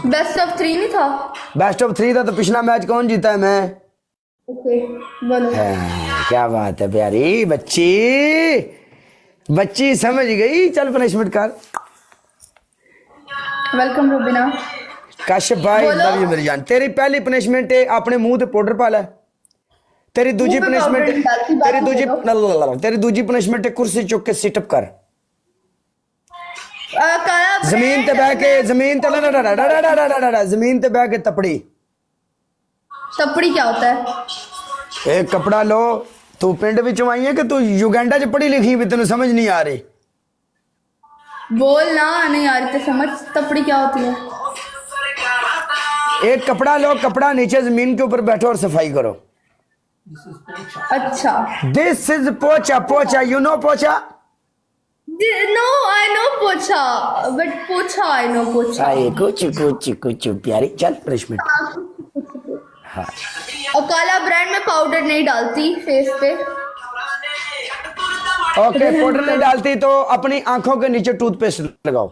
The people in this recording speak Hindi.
बेस्ट ऑफ 3 नहीं था? बेस्ट ऑफ 3 था तो पिछला मैच कौन जीता है? मैं। ओके बोलो। क्या बात है प्यारी बच्ची, बच्ची समझ गई। चल पनिशमेंट कर। वेलकम रुबीना। काशिफ भाई बोलो। लव यू मेरी जान। तेरी पहली पनिशमेंट है अपने मुंह ते पाउडर पा ले। तेरी दूजी मुंह पे powder पनिशमेंट नहीं डालती, बाकी तेरी दूजी पनिशमेंट है कुर्सी चुक के सिटअप कर। काला जमीन ते बह के जमीन ते बह के तपड़ी। तपड़ी क्या होता है? एक कपड़ा लो। तू पिंड विचों आई है कि तू युगांडा च पढ़ी लिखी भी तेन समझ नहीं आ रही? बोल ना, नहीं आ रही तो समझ। तपड़ी क्या होती है? एक कपड़ा लो, कपड़ा नीचे जमीन के ऊपर बैठो और सफाई करो। अच्छा। दिस इज पोचा। पोचा यू नो पोचा? नो आई नो पोछा, बट पोछा आई नो पोछा। आए कुछ कुछ कुछ प्यारी। चल पनिशमेंट। हाँ और काला ब्रांड में पाउडर नहीं डालती फेस पे। ओके पाउडर नहीं डालती तो अपनी आंखों के नीचे टूथपेस्ट लगाओ।